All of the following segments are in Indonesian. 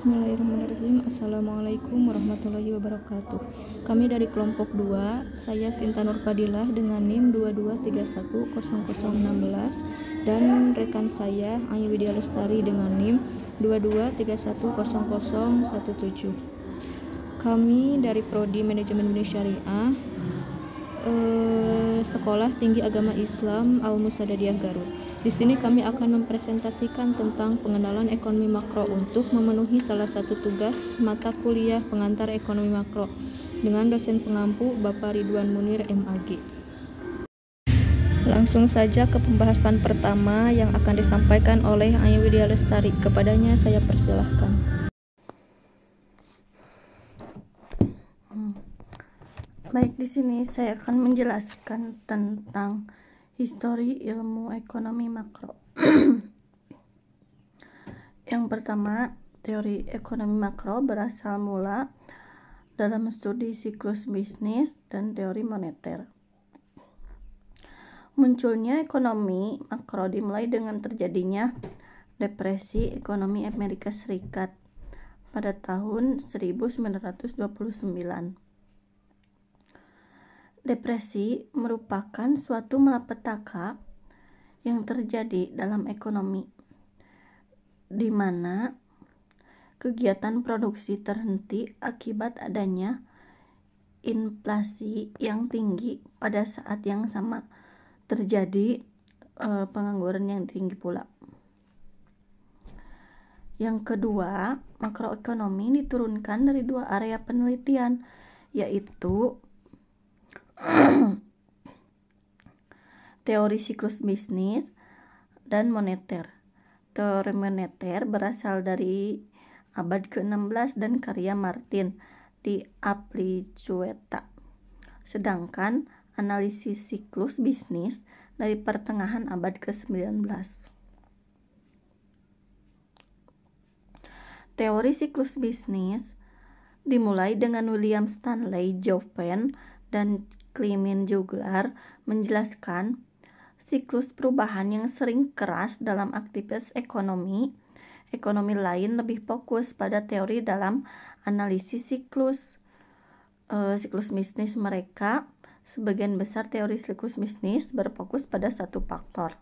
Bismillahirrahmanirrahim. Assalamualaikum warahmatullahi wabarakatuh. Kami dari kelompok 2, saya Sinta Nurfadilah dengan NIM 22310016 dan rekan saya Ayu Widya Lestari dengan NIM 22310017. Kami dari Prodi Manajemen Dunia Syariah, Sekolah Tinggi Agama Islam Al-Musadadiyah Garut. Di sini kami akan mempresentasikan tentang pengenalan ekonomi makro untuk memenuhi salah satu tugas mata kuliah pengantar ekonomi makro dengan dosen pengampu Bapak Ridwan Munir MAG. Langsung saja ke pembahasan pertama yang akan disampaikan oleh Ayu Widya Lestari. Kepadanya saya persilahkan. Baik, di sini saya akan menjelaskan tentang histori ilmu ekonomi makro. Yang pertama, teori ekonomi makro berasal mula dalam studi siklus bisnis dan teori moneter. Munculnya ekonomi makro dimulai dengan terjadinya depresi ekonomi Amerika Serikat pada tahun 1929. Depresi merupakan suatu malapetaka yang terjadi dalam ekonomi, di mana kegiatan produksi terhenti akibat adanya inflasi yang tinggi. Pada saat yang sama terjadi pengangguran yang tinggi pula. Yang kedua, makroekonomi diturunkan dari dua area penelitian, yaitu teori siklus bisnis dan moneter. Teori moneter berasal dari abad ke-16 dan karya Martin di Applicueta. Sedangkan analisis siklus bisnis dari pertengahan abad ke-19. Teori siklus bisnis dimulai dengan William Stanley Jouvin dan Clement Juglar menjelaskan siklus perubahan yang sering keras dalam aktivitas ekonomi. Ekonomi lain lebih fokus pada teori dalam analisis siklus bisnis mereka. Sebagian besar teori siklus bisnis berfokus pada satu faktor.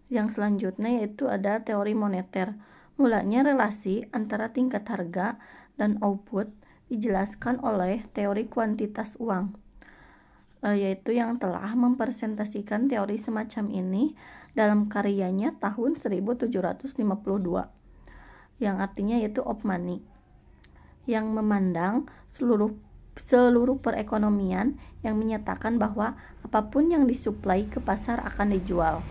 Yang selanjutnya yaitu ada teori moneter. Mulanya relasi antara tingkat harga dan output dijelaskan oleh teori kuantitas uang, yaitu yang telah mempresentasikan teori semacam ini dalam karyanya tahun 1752, yang artinya yaitu of money, yang memandang seluruh perekonomian, yang menyatakan bahwa apapun yang disuplai ke pasar akan dijual.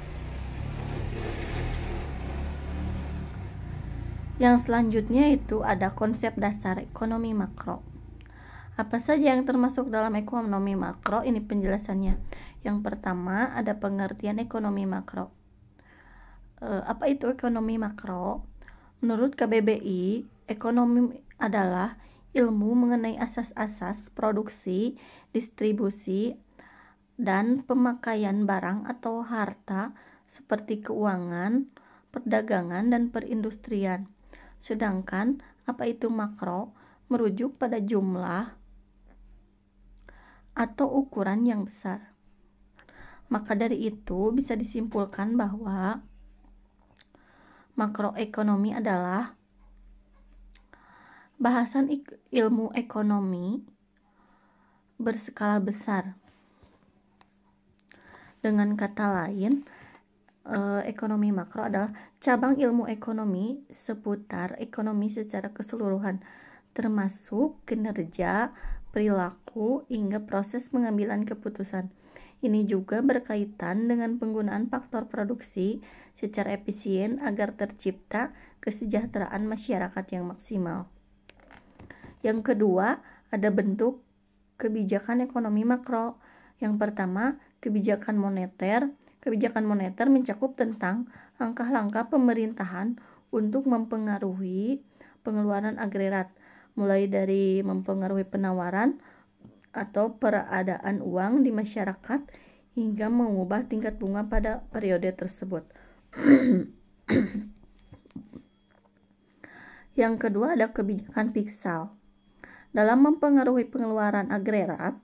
Yang selanjutnya itu ada konsep dasar ekonomi makro. Apa saja yang termasuk dalam ekonomi makro? Ini penjelasannya. Yang pertama ada pengertian ekonomi makro. Apa itu ekonomi makro? Menurut KBBI, ekonomi adalah ilmu mengenai asas-asas produksi, distribusi, dan pemakaian barang atau harta seperti keuangan, perdagangan, dan perindustrian. Sedangkan apa itu makro merujuk pada jumlah atau ukuran yang besar. Maka dari itu bisa disimpulkan bahwa makroekonomi adalah bahasan ilmu ekonomi berskala besar. Dengan kata lain, ekonomi makro adalah cabang ilmu ekonomi seputar ekonomi secara keseluruhan, termasuk kinerja, perilaku, hingga proses pengambilan keputusan. Ini juga berkaitan dengan penggunaan faktor produksi secara efisien agar tercipta kesejahteraan masyarakat yang maksimal. Yang kedua, ada bentuk kebijakan ekonomi makro. Yang pertama, kebijakan moneter. Kebijakan moneter mencakup tentang langkah-langkah pemerintahan untuk mempengaruhi pengeluaran agregat, mulai dari mempengaruhi penawaran atau peredaran uang di masyarakat hingga mengubah tingkat bunga pada periode tersebut. Yang kedua ada kebijakan fiskal. Dalam mempengaruhi pengeluaran agregat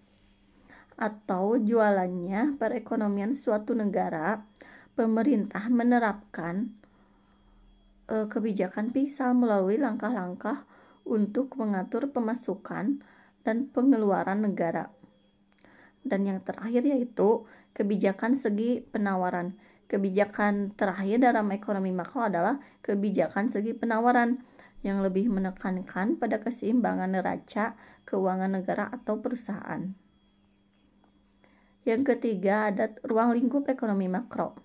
atau jualannya perekonomian suatu negara, pemerintah menerapkan kebijakan fiskal melalui langkah-langkah untuk mengatur pemasukan dan pengeluaran negara. Dan yang terakhir yaitu kebijakan segi penawaran. Kebijakan terakhir dalam ekonomi makro adalah kebijakan segi penawaran yang lebih menekankan pada keseimbangan neraca keuangan negara atau perusahaan. Yang ketiga ada ruang lingkup ekonomi makro.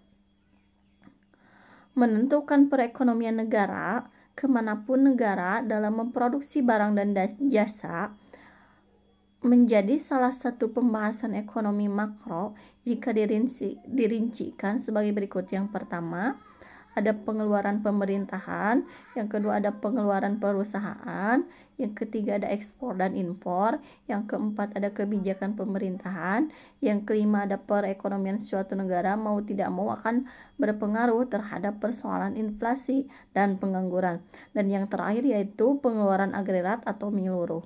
Menentukan perekonomian negara, kemanapun negara dalam memproduksi barang dan jasa, menjadi salah satu pembahasan ekonomi makro jika dirincikan sebagai berikut. Yang pertama, ada pengeluaran pemerintahan, yang kedua ada pengeluaran perusahaan, yang ketiga ada ekspor dan impor, yang keempat ada kebijakan pemerintahan, yang kelima ada perekonomian suatu negara mau tidak mau akan berpengaruh terhadap persoalan inflasi dan pengangguran, dan yang terakhir yaitu pengeluaran agregat atau menyeluruh.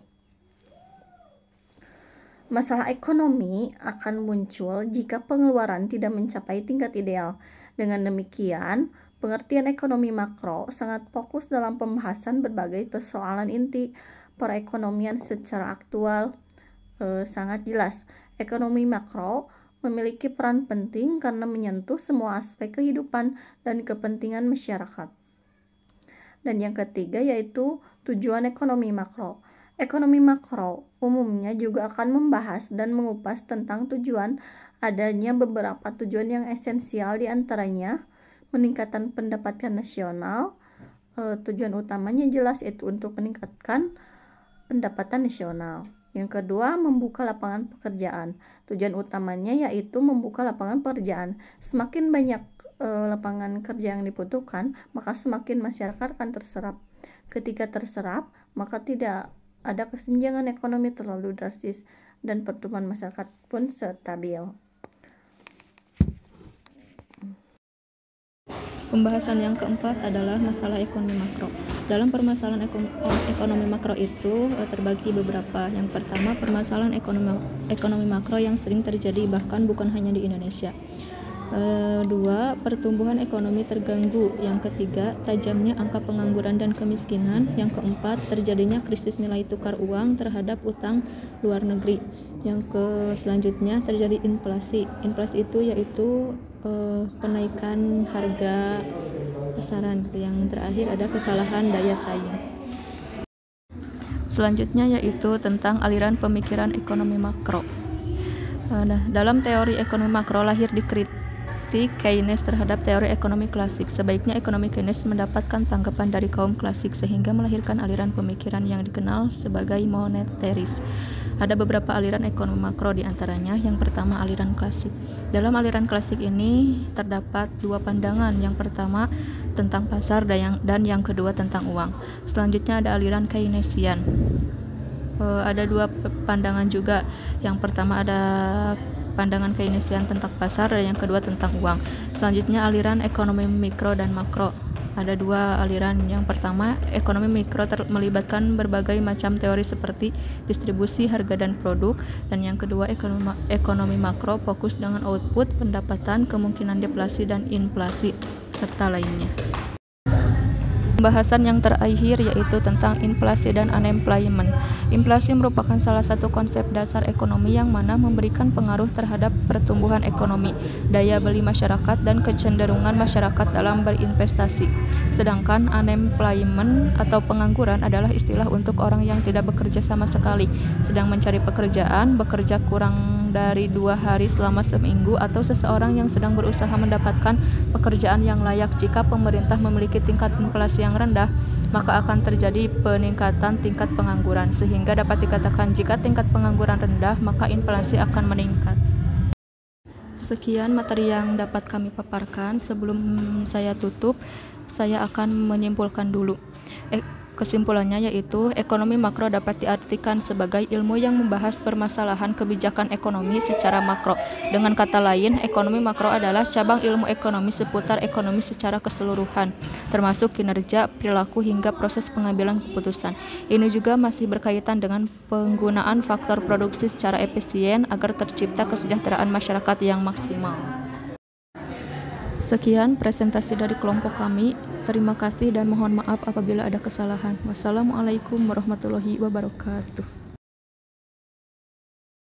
Masalah ekonomi akan muncul jika pengeluaran tidak mencapai tingkat ideal. Dengan demikian, pengertian ekonomi makro sangat fokus dalam pembahasan berbagai persoalan inti perekonomian secara aktual. Sangat jelas, ekonomi makro memiliki peran penting karena menyentuh semua aspek kehidupan dan kepentingan masyarakat. Dan yang ketiga yaitu tujuan ekonomi makro. Ekonomi makro umumnya juga akan membahas dan mengupas tentang tujuan. Adanya beberapa tujuan yang esensial, diantaranya meningkatkan pendapatan nasional. Tujuan utamanya jelas yaitu untuk meningkatkan pendapatan nasional. Yang kedua, membuka lapangan pekerjaan. Tujuan utamanya yaitu membuka lapangan pekerjaan. Semakin banyak lapangan kerja yang dibutuhkan, maka semakin masyarakat akan terserap. Ketika terserap, maka tidak ada kesenjangan ekonomi terlalu drastis dan pertumbuhan masyarakat pun stabil. Pembahasan yang keempat adalah masalah ekonomi makro. Dalam permasalahan ekonomi makro itu terbagi beberapa. Yang pertama, permasalahan ekonomi makro yang sering terjadi bahkan bukan hanya di Indonesia. Dua, pertumbuhan ekonomi terganggu. Yang ketiga, tajamnya angka pengangguran dan kemiskinan. Yang keempat, terjadinya krisis nilai tukar uang terhadap utang luar negeri. Yang selanjutnya terjadi inflasi. Inflasi itu yaitu kenaikan harga pasaran. Yang terakhir ada kekalahan daya saing. Selanjutnya yaitu tentang aliran pemikiran ekonomi makro. Dalam teori ekonomi makro lahir dikritik Keynes terhadap teori ekonomi klasik. Sebaiknya ekonomi Keynes mendapatkan tanggapan dari kaum klasik sehingga melahirkan aliran pemikiran yang dikenal sebagai moneteris. Ada beberapa aliran ekonomi makro, diantaranya yang pertama aliran klasik. Dalam aliran klasik ini terdapat dua pandangan. Yang pertama tentang pasar dan yang kedua tentang uang. Selanjutnya ada aliran Keynesian. Ada dua pandangan juga. Yang pertama ada pandangan Keynesian tentang pasar dan yang kedua tentang uang. Selanjutnya aliran ekonomi mikro dan makro. Ada dua aliran. Yang pertama, ekonomi mikro melibatkan berbagai macam teori seperti distribusi, harga dan produk, dan yang kedua ekonomi makro fokus dengan output, pendapatan, kemungkinan deflasi dan inflasi serta lainnya. Pembahasan yang terakhir yaitu tentang inflasi dan unemployment. Inflasi merupakan salah satu konsep dasar ekonomi yang mana memberikan pengaruh terhadap pertumbuhan ekonomi, daya beli masyarakat, dan kecenderungan masyarakat dalam berinvestasi. Sedangkan unemployment atau pengangguran adalah istilah untuk orang yang tidak bekerja sama sekali, sedang mencari pekerjaan, bekerja kurang dari 2 hari selama seminggu, atau seseorang yang sedang berusaha mendapatkan pekerjaan yang layak. Jika pemerintah memiliki tingkat inflasi yang rendah, maka akan terjadi peningkatan tingkat pengangguran, sehingga dapat dikatakan jika tingkat pengangguran rendah, maka inflasi akan meningkat. Sekian materi yang dapat kami paparkan. Sebelum saya tutup, saya akan menyimpulkan dulu. Kesimpulannya yaitu, ekonomi makro dapat diartikan sebagai ilmu yang membahas permasalahan kebijakan ekonomi secara makro. Dengan kata lain, ekonomi makro adalah cabang ilmu ekonomi seputar ekonomi secara keseluruhan, termasuk kinerja, perilaku, hingga proses pengambilan keputusan. Ini juga masih berkaitan dengan penggunaan faktor produksi secara efisien agar tercipta kesejahteraan masyarakat yang maksimal. Sekian presentasi dari kelompok kami. Terima kasih dan mohon maaf apabila ada kesalahan. Wassalamualaikum warahmatullahi wabarakatuh.